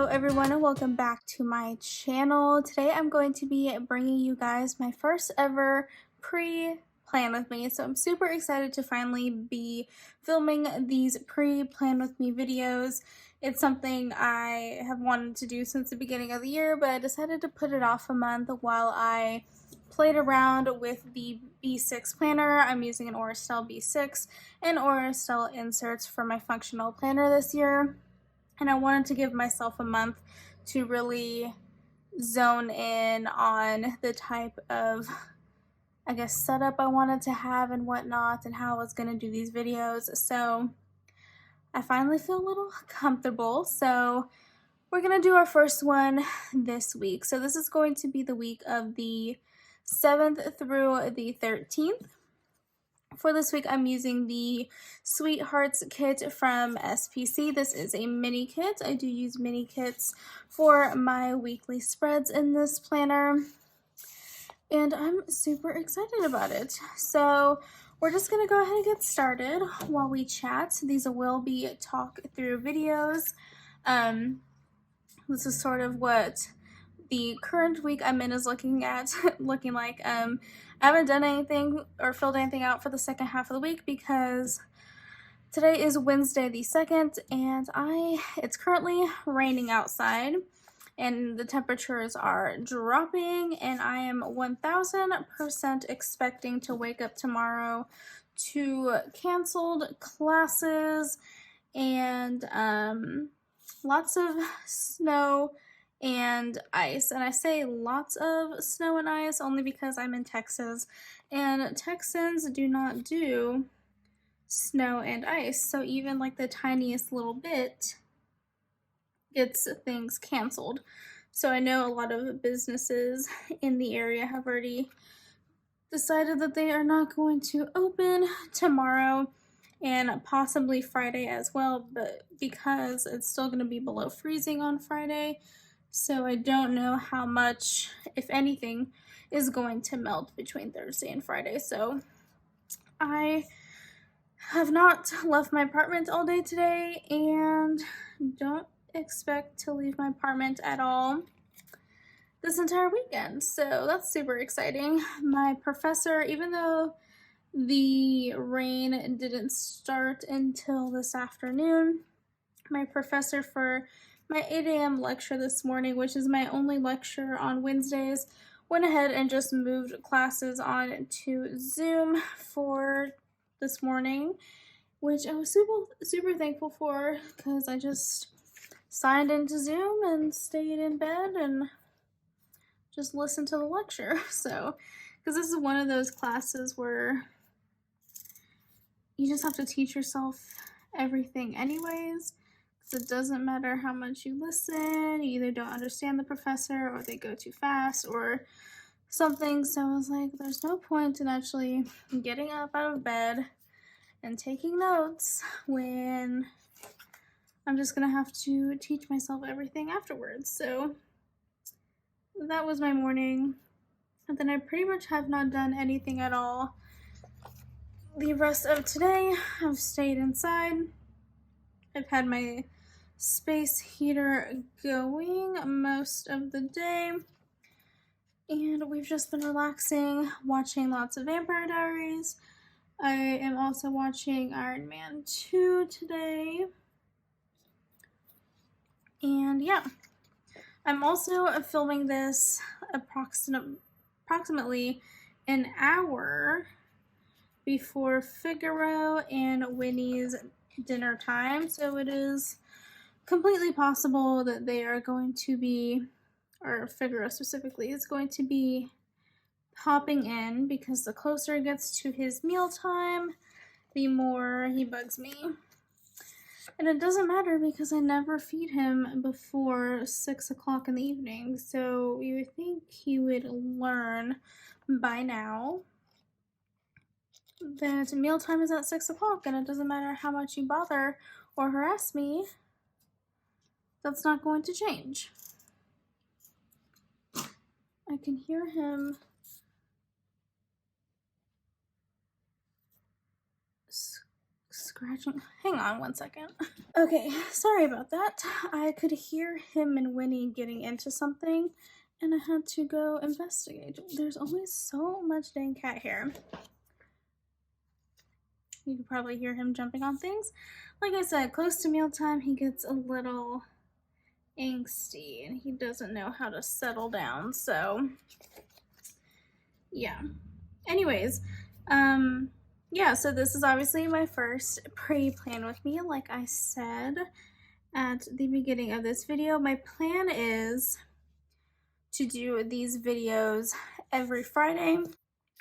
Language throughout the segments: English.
everyone, and welcome back to my channel. Today I'm going to be bringing you guys my first ever pre-plan with me. So I'm super excited to finally be filming these pre-plan with me videos. It's something I have wanted to do since the beginning of the year, but I decided to put it off a month while I played around with the B6 planner. I'm using an Aurastell B6 and Aurastell inserts for my functional planner this year. And I wanted to give myself a month to really zone in on the type of, setup I wanted to have and whatnot, and how I was going to do these videos. So I finally feel a little comfortable. So we're going to do our first one this week. So this is going to be the week of the 7th through the 13th. For this week, I'm using the Sweethearts kit from SPC. This is a mini kit. I do use mini kits for my weekly spreads in this planner, and I'm super excited about it. So we're just going to go ahead and get started while we chat. These will be talk through videos. This is sort of what the current week I'm in is looking like. I haven't done anything or filled anything out for the second half of the week because today is Wednesday the 2nd, and it's currently raining outside and the temperatures are dropping, and I am 1000% expecting to wake up tomorrow to canceled classes and lots of snow and ice. And I say lots of snow and ice only because I'm in Texas, and Texans do not do snow and ice, so even like the tiniest little bit gets things canceled. So I know a lot of businesses in the area have already decided that they are not going to open tomorrow and possibly Friday as well, but because it's still going to be below freezing on Friday, so I don't know how much, if anything, is going to melt between Thursday and Friday. So I have not left my apartment all day today and don't expect to leave my apartment at all this entire weekend. So that's super exciting. My professor, even though the rain didn't start until this afternoon, my professor for my 8 a.m. lecture this morning, which is my only lecture on Wednesdays, went ahead and just moved classes on to Zoom for this morning, which I was super thankful for, because I just signed into Zoom and stayed in bed and just listened to the lecture. So, because this is one of those classes where you just have to teach yourself everything anyways. So it doesn't matter how much you listen, you either don't understand the professor or they go too fast or something. So I was like, there's no point in actually getting up out of bed and taking notes when I'm just gonna have to teach myself everything afterwards. So that was my morning. And then I pretty much have not done anything at all the rest of today. I've stayed inside. I've had my space heater going most of the day, and we've just been relaxing, watching lots of Vampire Diaries. I am also watching Iron Man 2 today, and yeah, I'm also filming this approximately an hour before Figaro and Winnie's dinner time, so it is completely possible that they are going to be, or Figaro specifically, is going to be popping in, because the closer it gets to his meal time, the more he bugs me. And it doesn't matter because I never feed him before 6 o'clock in the evening, so you would think he would learn by now that mealtime is at 6 o'clock, and it doesn't matter how much you bother or harass me, that's not going to change. I can hear him scratching. Hang on one second. Okay, sorry about that. I could hear him and Winnie getting into something, and I had to go investigate. There's always so much dang cat hair. You can probably hear him jumping on things. Like I said, close to mealtime, he gets a little angsty and he doesn't know how to settle down. So, yeah. Anyways, yeah, so this is obviously my first pre-plan with me. Like I said at the beginning of this video, my plan is to do these videos every Friday.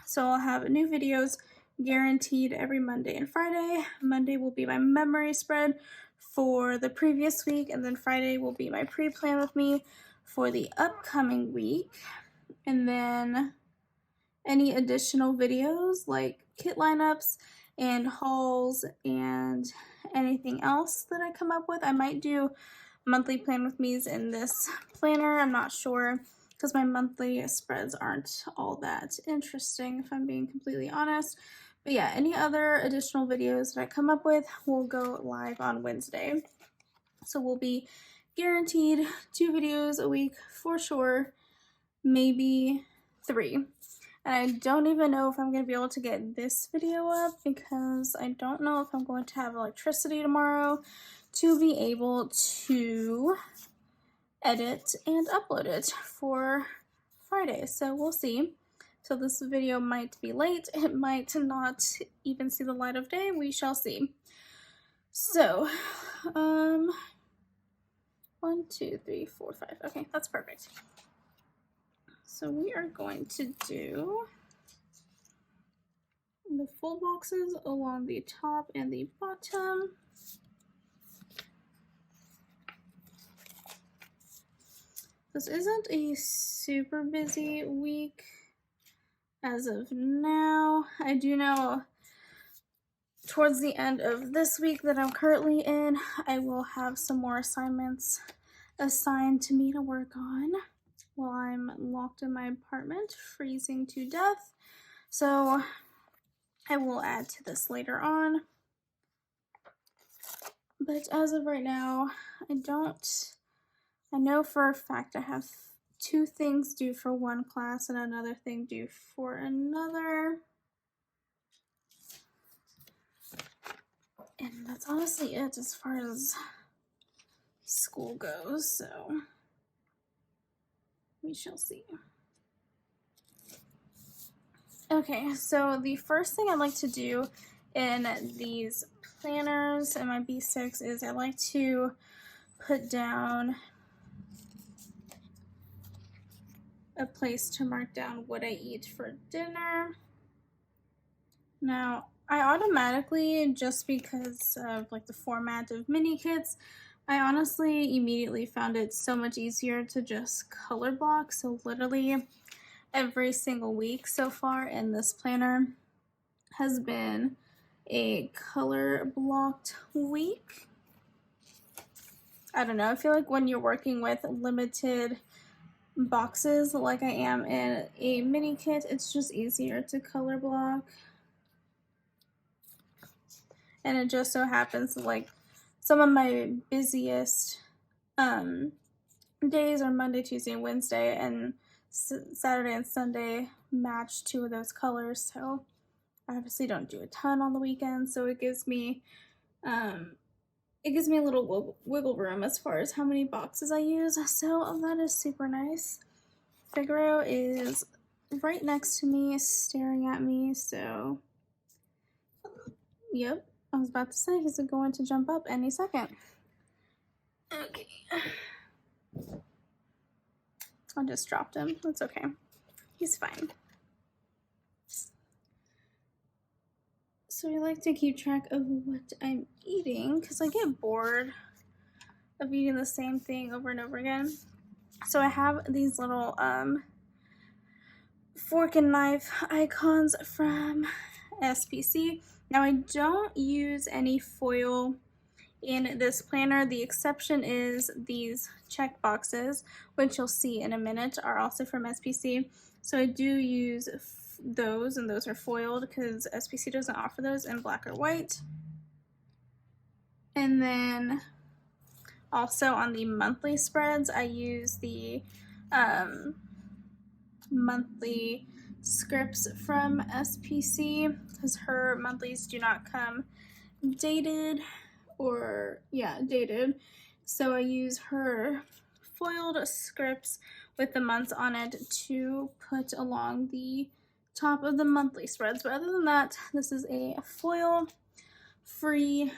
So I'll have new videos guaranteed every Monday and Friday. Monday will be my memory spread for the previous week, and then Friday will be my pre-plan with me for the upcoming week. And then any additional videos like kit lineups and hauls and anything else that I come up with. I might do monthly plan with me's in this planner. I'm not sure, because my monthly spreads aren't all that interesting, if I'm being completely honest. But yeah, any other additional videos that I come up with will go live on Wednesday. So we'll be guaranteed 2 videos a week for sure, maybe 3. And I don't even know if I'm going to be able to get this video up, because I don't know if I'm going to have electricity tomorrow to be able to edit and upload it for Friday. So we'll see. So this video might be late. It might not even see the light of day. We shall see. So, 1, 2, 3, 4, 5. Okay, that's perfect. So we are going to do the full boxes along the top and the bottom. This isn't a super busy week as of now. I do know towards the end of this week that I'm currently in, I will have some more assignments assigned to me to work on while I'm locked in my apartment, freezing to death. So I will add to this later on. But as of right now, I know for a fact I have 2 things due for one class and another thing due for another. And that's honestly it as far as school goes, so we shall see. Okay, so the first thing I like to do in these planners in my B6 is I like to put down a place to mark down what I eat for dinner. Now, I automatically, just because of like the format of mini kits, I honestly immediately found it so much easier to just color block. So literally every single week so far in this planner has been a color blocked week. I don't know, I feel like when you're working with limited boxes like I am in a mini kit, it's just easier to color block. And it just so happens that like some of my busiest days are Monday, Tuesday, and Wednesday, and Saturday and Sunday match 2 of those colors. So I obviously don't do a ton on the weekends, so it gives me a little wiggle room as far as how many boxes I use. So that is super nice. Figaro is right next to me, staring at me. So, yep. I was about to say he's going to jump up any second. Okay. I just dropped him. That's okay. He's fine. So I like to keep track of what I'm eating because I get bored of eating the same thing over and over again. So I have these little fork and knife icons from SPC. Now I don't use any foil in this planner. The exception is these check boxes, which you'll see in a minute are also from SPC. So I do use those, and those are foiled because SPC doesn't offer those in black or white. And then also on the monthly spreads, I use the monthly scripts from SPC because her monthlies do not come dated dated. So I use her foiled scripts with the months on it to put along the top of the monthly spreads. But other than that, this is a foil free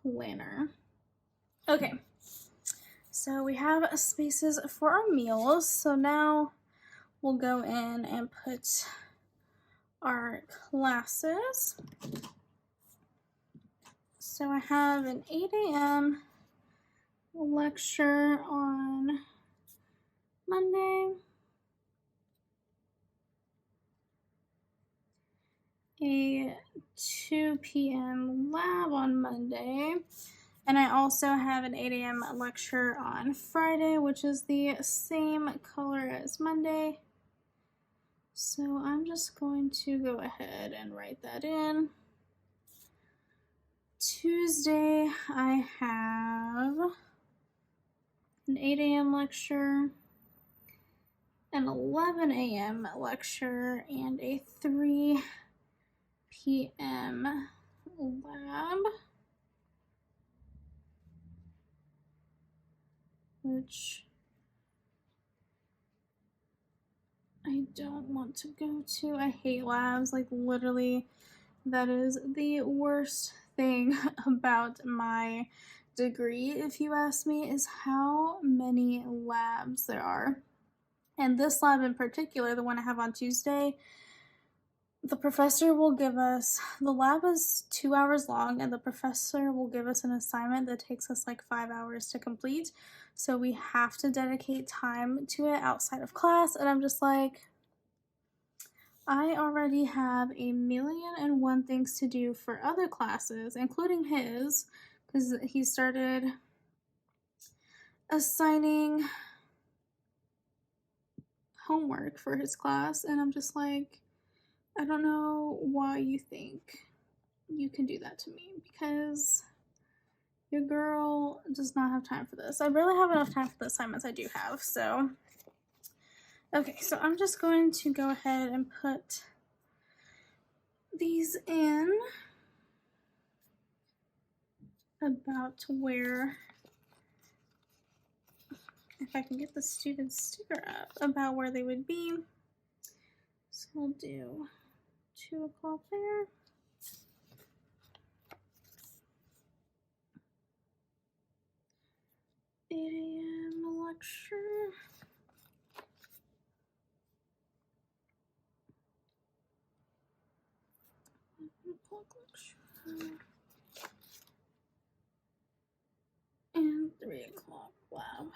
planner. Okay, so we have spaces for our meals. So now we'll go in and put our classes. So I have an 8 a.m. lecture on Monday, a 2 p.m. lab on Monday, and I also have an 8 a.m. lecture on Friday, which is the same color as Monday. So I'm just going to go ahead and write that in. Tuesday, I have an 8 a.m. lecture, an 11 a.m. lecture, and a 3 p.m. lab, which I don't want to go to. I hate labs. Like, literally, that is the worst thing about my degree, if you ask me, is how many labs there are. And this lab in particular, the one I have on Tuesday, the professor will give us, the lab is 2 hours long, and the professor will give us an assignment that takes us like 5 hours to complete. So we have to dedicate time to it outside of class. And I'm just like, I already have 1,000,001 things to do for other classes, including his, because he started assigning homework for his class. And I'm just like, I don't know why you think you can do that to me, because your girl does not have time for this. I barely have enough time for the assignments I do have, so. Okay, so I'm just going to go ahead and put these in about where, if I can get the student sticker up, about where they would be. So we'll do 2 o'clock there. $8 a.m. lecture. And 3 o'clock lab.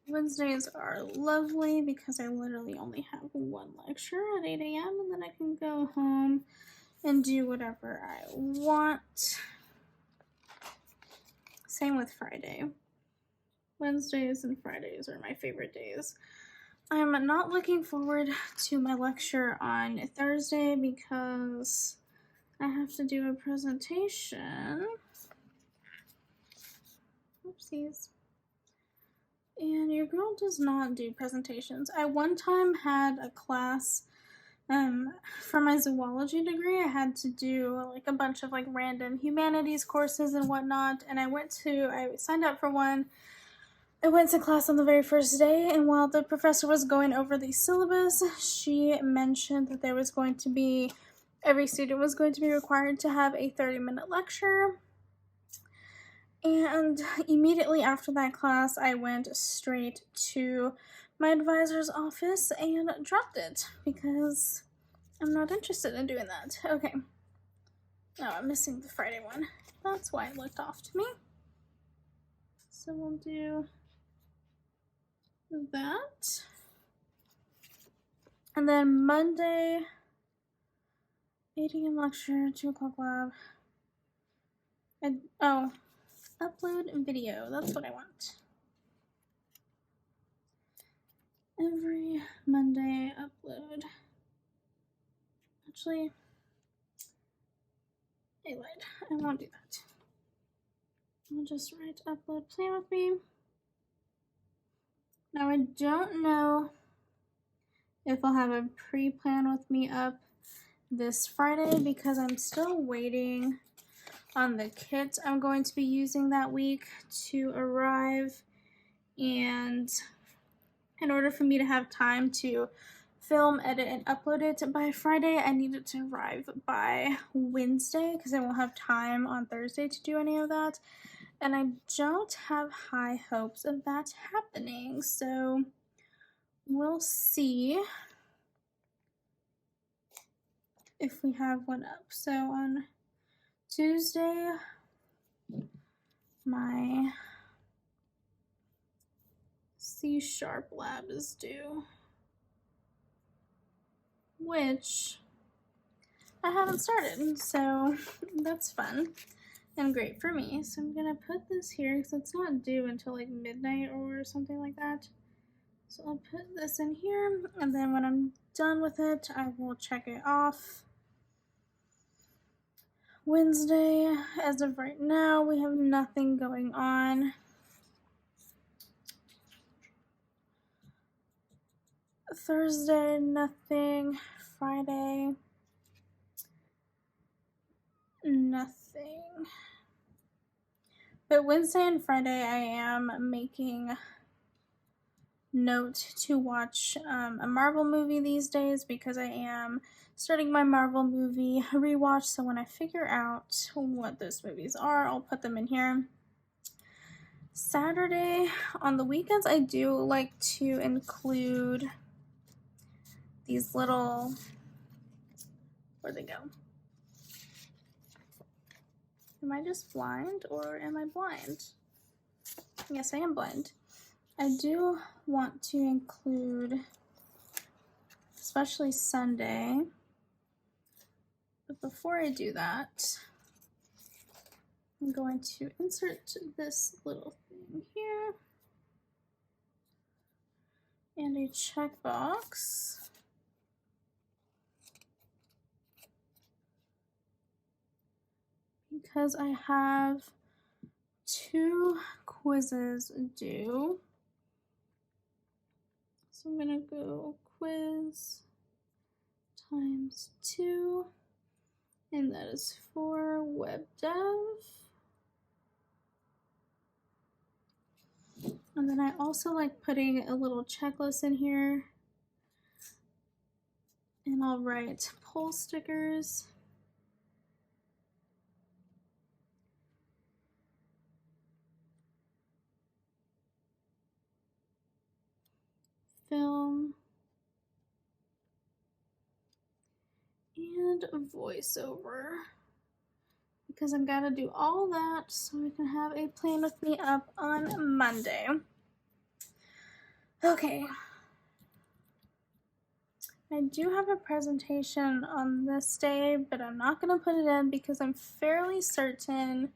Wednesdays are lovely because I literally only have one lecture at 8 a.m. and then I can go home and do whatever I want. Same with Friday. Wednesdays and Fridays are my favorite days. I'm not looking forward to my lecture on Thursday because I have to do a presentation. Oopsies. And your girl does not do presentations. I one time had a class for my zoology degree. I had to do like a bunch of like random humanities courses and whatnot, and I signed up for one. I went to class on the very first day, and while the professor was going over the syllabus, she mentioned that every student was going to be required to have a 30-minute lecture. And immediately after that class, I went straight to my advisor's office and dropped it because I'm not interested in doing that. Okay. No, I'm missing the Friday one. That's why it looked off to me. So we'll do that. And then Monday, 8 a.m. lecture, 2 o'clock lab. Upload video. That's what I want. Every Monday, upload. Actually, I lied. I won't do that. I'll just write upload plan with me. Now I don't know if I'll have a pre-plan with me up this Friday because I'm still waiting on the kit I'm going to be using that week to arrive, and in order for me to have time to film, edit, and upload it by Friday, I need it to arrive by Wednesday because I won't have time on Thursday to do any of that, and I don't have high hopes of that happening, so we'll see if we have one up. So on Tuesday, my C# lab is due, which I haven't started, so that's fun and great for me. So I'm gonna put this here because it's not due until like midnight or something like that. So I'll put this in here, and then when I'm done with it, I will check it off. Wednesday, as of right now, we have nothing going on. Thursday, nothing. Friday, nothing. But Wednesday and Friday, I am making note to watch a Marvel movie these days because I am starting my Marvel movie rewatch. So when I figure out what those movies are, I'll put them in here. Saturday, on the weekends, I do like to include these little, where'd they go? Am I just blind or am I blind? Yes, I am blind. I do want to include, especially Sunday, but before I do that, I'm going to insert this little thing here and a checkbox. Because I have 2 quizzes due. So I'm gonna go quiz times 2, and that is for web dev. And then I also like putting a little checklist in here, and I'll write poll stickers. Film and voiceover, because I've got to do all that so I can have a plan with me up on Monday. Okay. I do have a presentation on this day, but I'm not going to put it in because I'm fairly certain,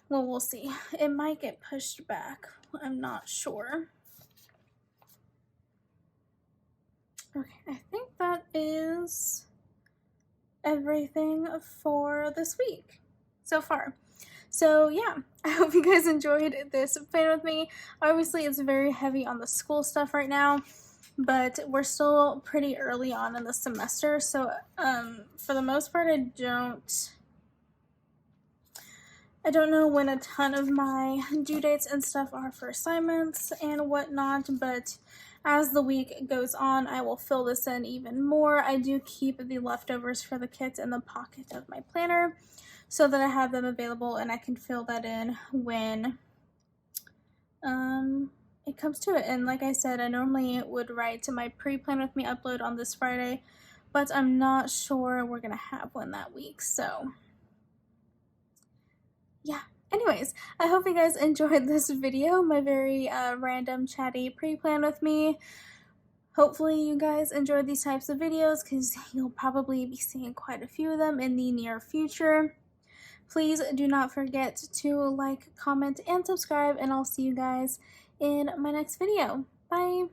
well, we'll see. It might get pushed back. I'm not sure. Okay, I think that is everything for this week so far. So yeah, I hope you guys enjoyed this plan with me. Obviously, it's very heavy on the school stuff right now, but we're still pretty early on in the semester, so for the most part, I don't know when a ton of my due dates and stuff are for assignments and whatnot, but as the week goes on, I will fill this in even more. I do keep the leftovers for the kits in the pocket of my planner so that I have them available and I can fill that in when it comes to it. And like I said, I normally would write to my pre-plan with me upload on this Friday, but I'm not sure we're gonna have one that week, so yeah. Anyways, I hope you guys enjoyed this video, my very random chatty pre-plan with me. Hopefully you guys enjoyed these types of videos because you'll probably be seeing quite a few of them in the near future. Please do not forget to like, comment, and subscribe, and I'll see you guys in my next video. Bye!